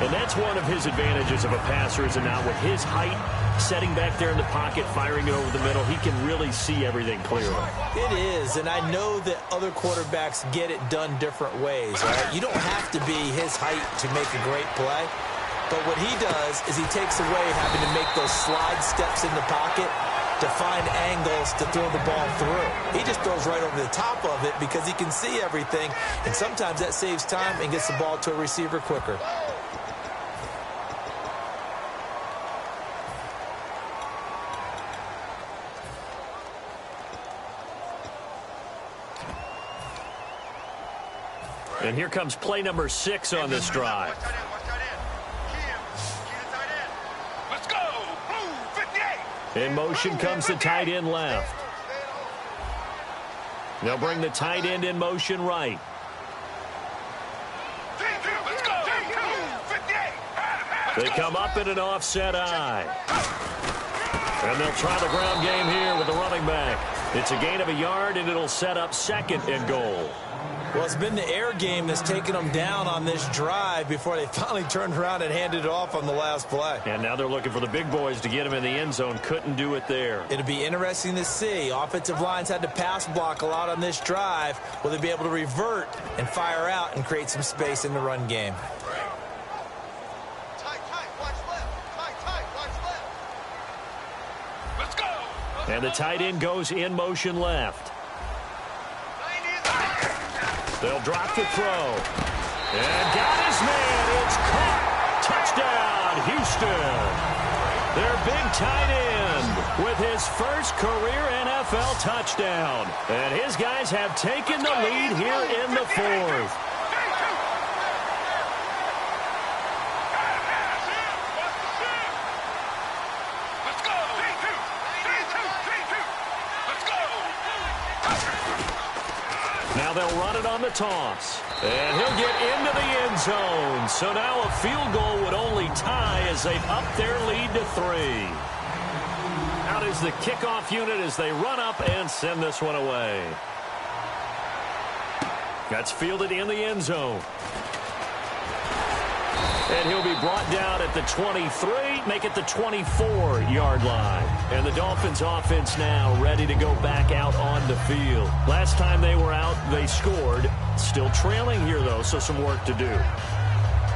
And that's one of his advantages of a passer, is now with his height, setting back there in the pocket, firing it over the middle, he can really see everything clearly. It is, and I know that other quarterbacks get it done different ways, right? You don't have to be his height to make a great play. But what he does is he takes away having to make those slide steps in the pocket to find angles to throw the ball through. He just throws right over the top of it because he can see everything, and sometimes that saves time and gets the ball to a receiver quicker. And here comes play number 6 on this drive. In motion comes the tight end left. They'll bring the tight end in motion right. They come up in an offset eye. And they'll try the ground game here with the running back. It's a gain of a yard, and it'll set up second and goal. Well, it's been the air game that's taken them down on this drive before they finally turned around and handed it off on the last play. And now they're looking for the big boys to get him in the end zone. Couldn't do it there. It'll be interesting to see. Offensive lines had to pass block a lot on this drive. Will they be able to revert and fire out and create some space in the run game? Let's go. And the tight end goes in motion left. They'll drop the throw. And got his man. It's caught. Touchdown, Houston. Their big tight end with his first career NFL touchdown. And his guys have taken the lead here in the fourth. Now they'll run it on the toss. And he'll get into the end zone. So now a field goal would only tie as they've upped their lead to 3. Out is the kickoff unit as they run up and send this one away. That's fielded in the end zone. And he'll be brought down at the 23, make it the 24-yard line. And the Dolphins offense now ready to go back out on the field. Last time they were out, they scored. Still trailing here, though, so some work to do.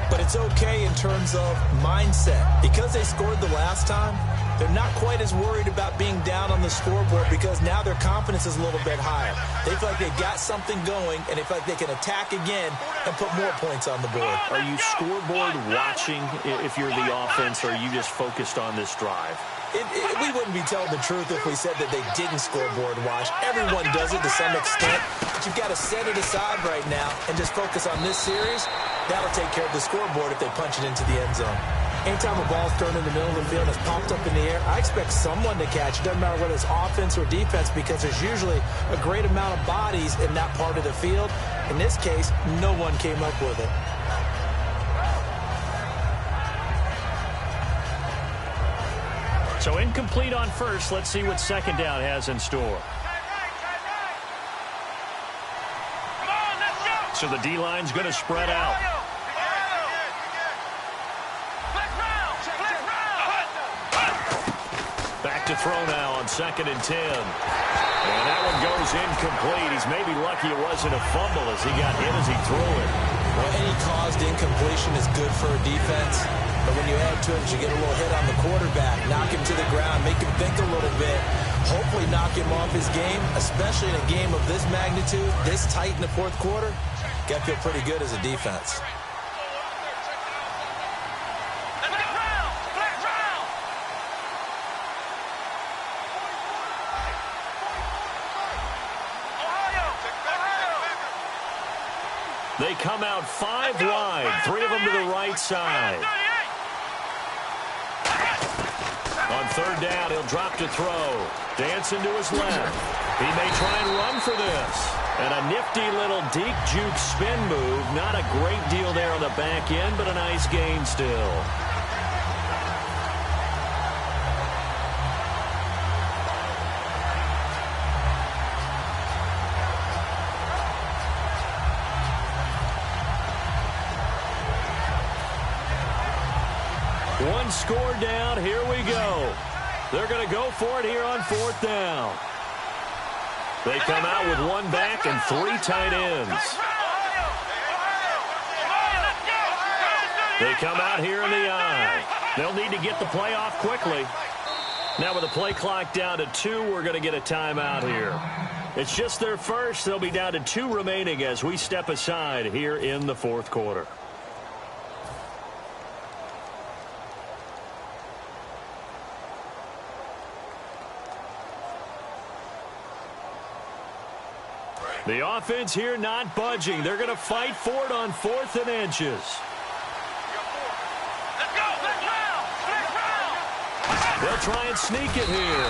But it's okay in terms of mindset. Because they scored the last time, they're not quite as worried about being down on the scoreboard because now their confidence is a little bit higher. They feel like they've got something going, and they feel like they can attack again and put more points on the board. Are you scoreboard watching if you're the offense, or are you just focused on this drive? We wouldn't be telling the truth if we said that they didn't scoreboard watch. Everyone does it to some extent, but you've got to set it aside right now and just focus on this series. That'll take care of the scoreboard if they punch it into the end zone. Anytime a ball's thrown in the middle of the field and it's popped up in the air, I expect someone to catch it. Doesn't matter whether it's offense or defense, because there's usually a great amount of bodies in that part of the field. In this case, no one came up with it. So incomplete on first. Let's see what second down has in store. So the D-line's going to spread out. Back to throw now on 2nd and 10. And that one goes incomplete. He's maybe lucky it wasn't a fumble as he got hit as he threw it. Well, any caused incompletion is good for a defense. But when you add to it, you get a little hit on the quarterback, knock him to the ground, make him think a little bit, hopefully knock him off his game, especially in a game of this magnitude, this tight in the fourth quarter. Got to feel pretty good as a defense. They come out 5 wide, 3 of them to the right side. On 3rd down, he'll drop to throw. Dancing to his left. He may try and run for this. And a nifty little deep juke spin move. Not a great deal there on the back end, but a nice gain still. One score down. Here we go. They're going to go for it here on 4th down. They come out with 1 back and 3 tight ends. They come out here in the I. They'll need to get the play off quickly. Now with the play clock down to 2, we're going to get a timeout here. It's just their first. They'll be down to 2 remaining as we step aside here in the 4th quarter. The offense here not budging. They're going to fight for it on 4th and inches. They'll try and sneak it here.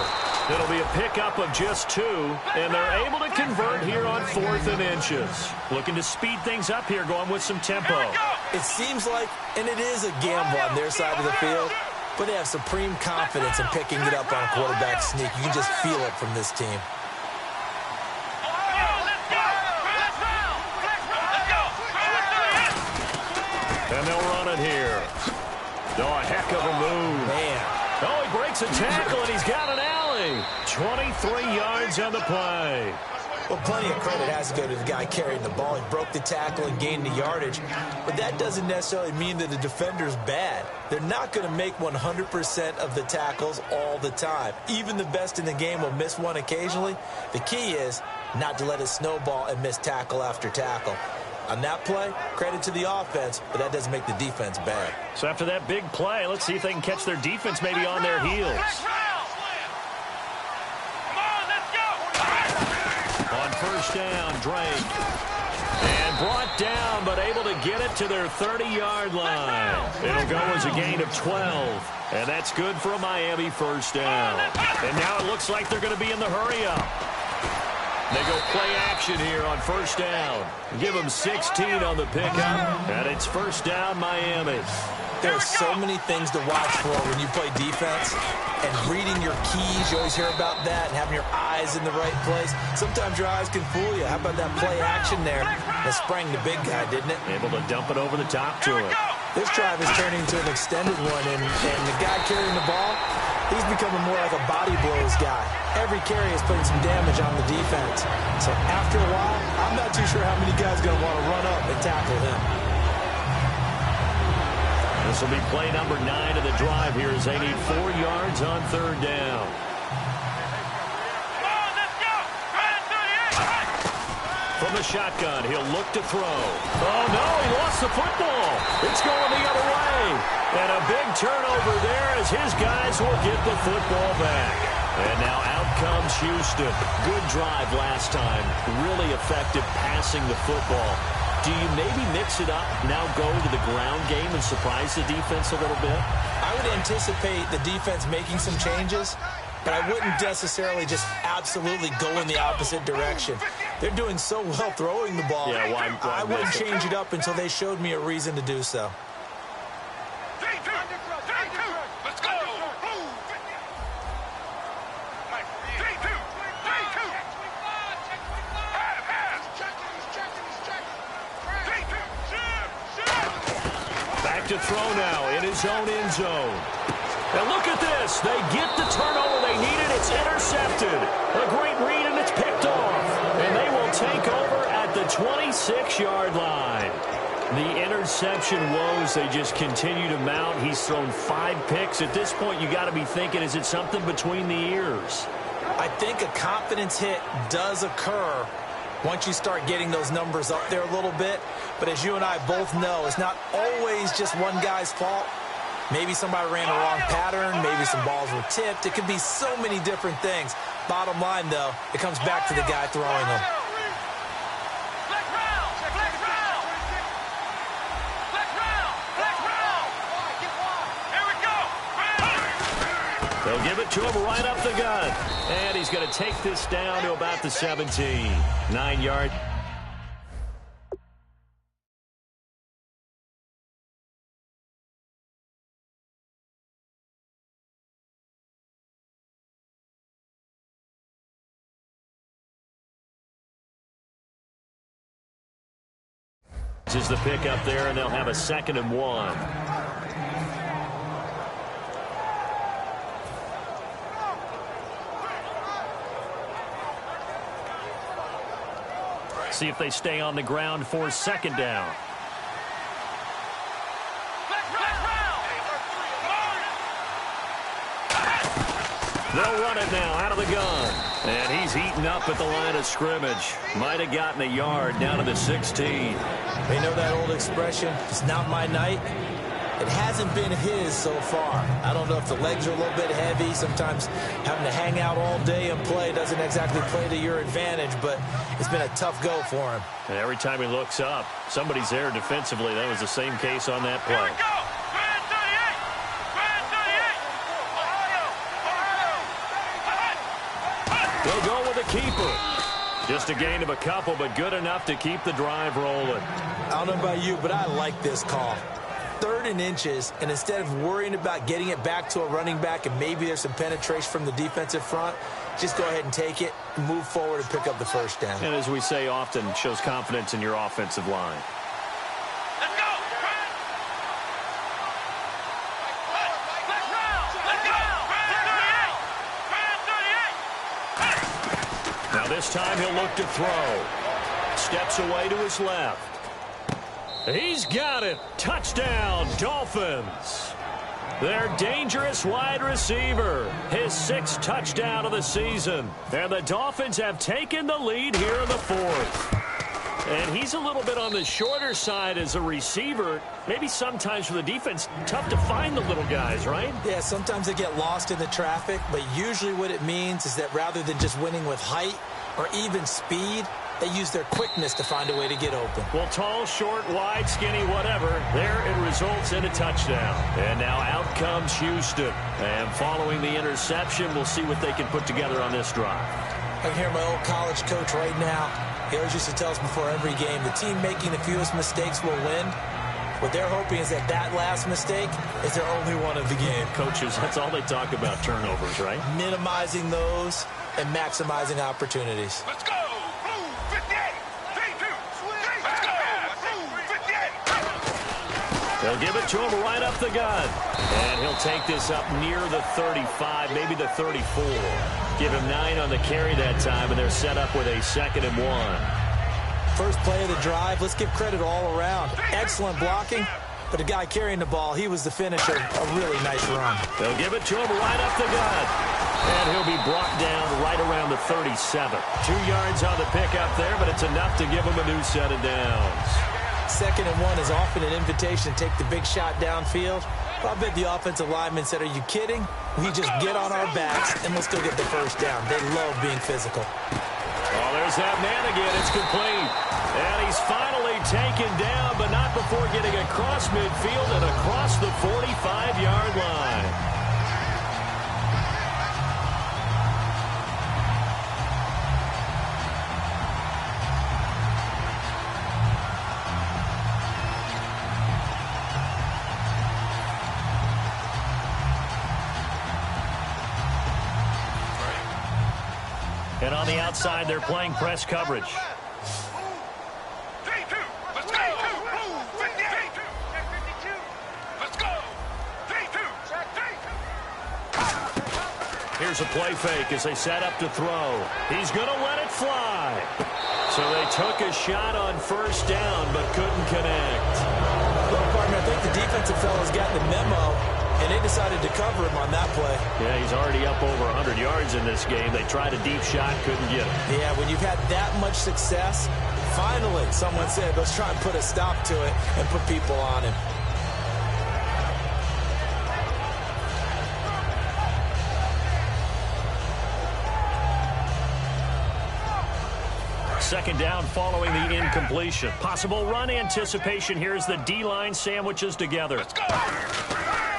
It'll be a pickup of just 2, and they're able to convert here on 4th and inches. Looking to speed things up here, going with some tempo. It seems like, and it is a gamble on their side of the field, but they have supreme confidence in picking it up on a quarterback sneak. You can just feel it from this team. And they'll run it here. Oh, a heck of a move. Man. Oh, he breaks a tackle, and he's got an alley. 23 yards on the play. Well, plenty of credit has to go to the guy carrying the ball. He broke the tackle and gained the yardage. But that doesn't necessarily mean that the defender's bad. They're not going to make 100% of the tackles all the time. Even the best in the game will miss one occasionally. The key is not to let it snowball and miss tackle after tackle. On that play, credit to the offense, but that doesn't make the defense bad. So after that big play, let's see if they can catch their defense maybe on their heels. On 1st down, Drake. And brought down, but able to get it to their 30-yard line. It'll go as a gain of 12. And that's good for a Miami 1st down. And now it looks like they're going to be in the hurry-up. They go play action here on 1st down. Give them 16 on the pickup, and it's 1st down Miami. There are so many things to watch for when you play defense, and reading your keys, you always hear about that, and having your eyes in the right place. Sometimes your eyes can fool you. How about that play action there? That sprang the big guy, didn't it? Able to dump it over the top to him. This drive is turning into an extended one, and the guy carrying the ball, he's becoming more like a body blows guy. Every carry is putting some damage on the defense. So after a while, I'm not too sure how many guys are going to want to run up and tackle him. This will be play number 9 of the drive here as they need 4 yards on 3rd down. From the shotgun, he'll look to throw. Oh, no, he lost the football. It's going the other way. And a big turnover there as his guys will get the football back. And now out comes Houston. Good drive last time. Really effective passing the football. Do you maybe mix it up, now go to the ground game and surprise the defense a little bit? I would anticipate the defense making some changes, but I wouldn't necessarily just absolutely go in the opposite direction. They're doing so well throwing the ball. Yeah, why I wouldn't change it up until they showed me a reason to do so. Let's go. Back to throw now in his own end zone. And look at this. They get the turnover they needed. It's intercepted. A great read, and it's picked off. And they will take over at the 26-yard line. The interception woes, they just continue to mount. He's thrown 5 picks. At this point, you got to be thinking, is it something between the ears? I think a confidence hit does occur once you start getting those numbers up there a little bit. But as you and I both know, it's not always just one guy's fault. Maybe somebody ran the wrong pattern. Maybe some balls were tipped. It could be so many different things. Bottom line, though, it comes back to the guy throwing them. They'll give it to him right up the gut. And he's going to take this down to about the 17. 9 yard. This is the pick up there, and they'll have a 2nd and 1. See if they stay on the ground for 2nd down. They'll run it now out of the gun. And he's eaten up at the line of scrimmage. Might have gotten a yard down to the 16. They know that old expression, it's not my night. It hasn't been his so far. I don't know if the legs are a little bit heavy. Sometimes having to hang out all day and play doesn't exactly play to your advantage, but it's been a tough go for him. And every time he looks up, somebody's there defensively. That was the same case on that play. They'll go with a keeper. Just a gain of a couple, but good enough to keep the drive rolling. I don't know about you, but I like this call. 3rd and inches, and instead of worrying about getting it back to a running back and maybe there's some penetration from the defensive front, just go ahead and take it, move forward, and pick up the 1st down. And as we say often, shows confidence in your offensive line. Let's go. Now this time he'll look to throw. Steps away to his left. He's got it. Touchdown, Dolphins. Their dangerous wide receiver. His 6th touchdown of the season. And the Dolphins have taken the lead here in the 4th. And he's a little bit on the shorter side as a receiver. Maybe sometimes for the defense, tough to find the little guys, right? Yeah, sometimes they get lost in the traffic, but usually what it means is that rather than just winning with height or even speed, they use their quickness to find a way to get open. Well, tall, short, wide, skinny, whatever, there it results in a touchdown. And now out comes Houston. And following the interception, we'll see what they can put together on this drive. I can hear my old college coach right now. He always used to tell us before every game, the team making the fewest mistakes will win. What they're hoping is that that last mistake is their only one of the game. Coaches, that's all they talk about, turnovers, right? Minimizing those and maximizing opportunities. Let's go. 58. 3-2. Let's go. 58. They'll give it to him right up the gut. And he'll take this up near the 35, maybe the 34. Give him 9 on the carry that time, and they're set up with a 2nd and 1. First play of the drive, let's give credit all around. Excellent blocking, but the guy carrying the ball, he was the finisher. A really nice run. They'll give it to him right up the gut. And he'll be brought down right around the 37. 2 yards on the pickup there, but it's enough to give him a new set of downs. 2nd and 1 is often an invitation to take the big shot downfield. I bet the offensive lineman said, are you kidding? We just get on our backs and let's go get the first down. They love being physical. Oh, there's that man again. It's complete. And he's finally taken down, but not before getting across midfield and across the 45-yard line. And on the outside, they're playing press coverage. Let's go. Let's go. Here's a play fake as they set up to throw. He's going to let it fly. So they took a shot on first down, but couldn't connect. Well, partner, I think the defensive fellows got the memo, and they decided to cover him on that play. Yeah, he's already up over 100 yards in this game. They tried a deep shot, couldn't get him. Yeah, when you've had that much success, finally someone said, let's try and put a stop to it and put people on him. Second down following the incompletion. Possible run anticipation here as the D-line sandwiches together.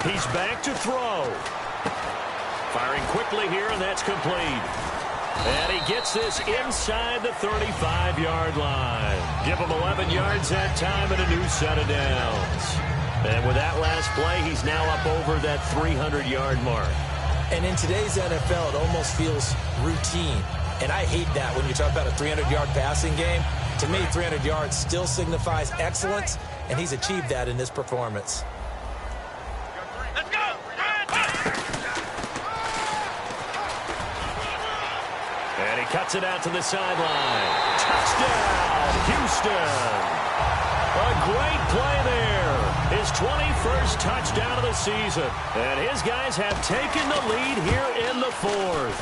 He's back to throw. Firing quickly here, and that's complete. And he gets this inside the 35-yard line. Give him 11 yards that time and a new set of downs. And with that last play, he's now up over that 300-yard mark. And in today's NFL, it almost feels routine. And I hate that when you talk about a 300-yard passing game. To me, 300 yards still signifies excellence, and he's achieved that in this performance. Let's go. And he cuts it out to the sideline. Touchdown, Houston. A great play there. His 21st touchdown of the season. And his guys have taken the lead here in the 4th.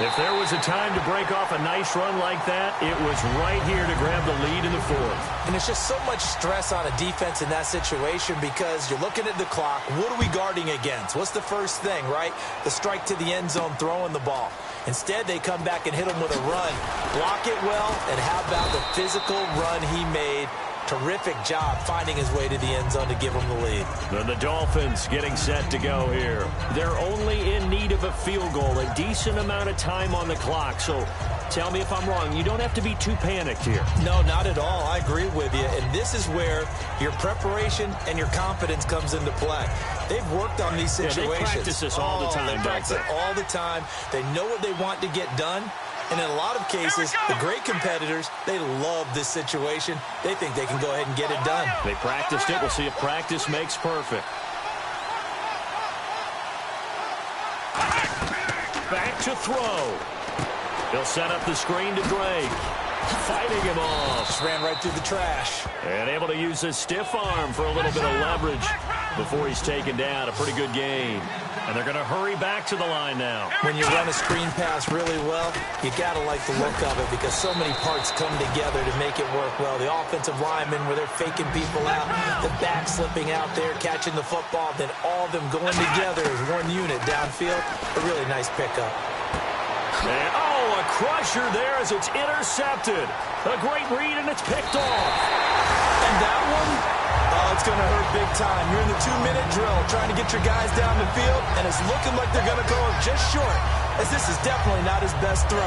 If there was a time to break off a nice run like that, it was right here to grab the lead in the 4th. And it's just so much stress on a defense in that situation because you're looking at the clock. What are we guarding against? What's the first thing, right? The strike to the end zone, throwing the ball. Instead, they come back and hit him with a run. Block it well, and how about the physical run he made? Terrific job finding his way to the end zone to give him the lead. Then the Dolphins getting set to go here. They're only in need of a field goal, a decent amount of time on the clock. So tell me if I'm wrong. You don't have to be too panicked here. No, not at all. I agree with you. And this is where your preparation and your confidence comes into play. They've worked on these situations. Yeah, they practice this all the time. They practice it all the time. They know what they want to get done. And in a lot of cases, the great competitors, they love this situation. They think they can go ahead and get it done. They practiced it. We'll see if practice makes perfect. Back to throw. He'll set up the screen to Drake. Fighting him off. Just ran right through the trash. And able to use his stiff arm for a little bit of leverage before he's taken down. A pretty good gain. And they're going to hurry back to the line now. When you run a screen pass really well, you got to like the look of it because so many parts come together to make it work well. The offensive linemen where they're faking people out, the back slipping out there, catching the football, then all of them going together as one unit downfield. A really nice pickup. And, a crusher there as it's intercepted. A great read, and it's picked off. And that one, it's going to hurt big time. You're in the 2-minute drill trying to get your guys down the field, and it's looking like they're going to go just short, as this is definitely not his best throw.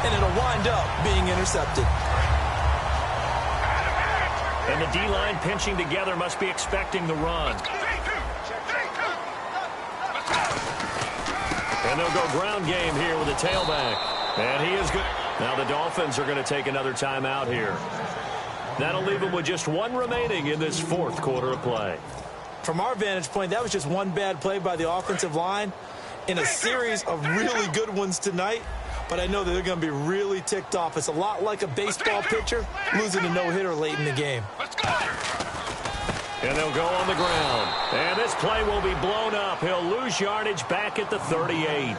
And it'll wind up being intercepted. And the D-line pinching together must be expecting the run. And they'll go ground game here with a tailback. And he is good. Now the Dolphins are going to take another timeout here. That'll leave them with just one remaining in this 4th quarter of play. From our vantage point, that was just one bad play by the offensive line in a series of really good ones tonight. But I know that they're going to be really ticked off. It's a lot like a baseball pitcher losing a no-hitter late in the game. And they'll go on the ground. And this play will be blown up. He'll lose yardage back at the 38.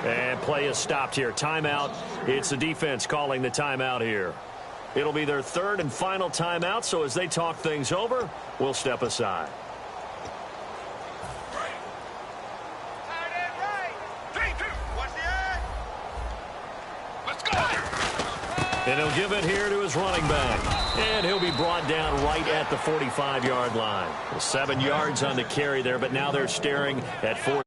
And play is stopped here. Timeout. It's the defense calling the timeout here. It'll be their third and final timeout, so as they talk things over, we'll step aside. And he'll give it here to his running back. And he'll be brought down right at the 45-yard line. 7 yards on the carry there, but now they're staring at 4.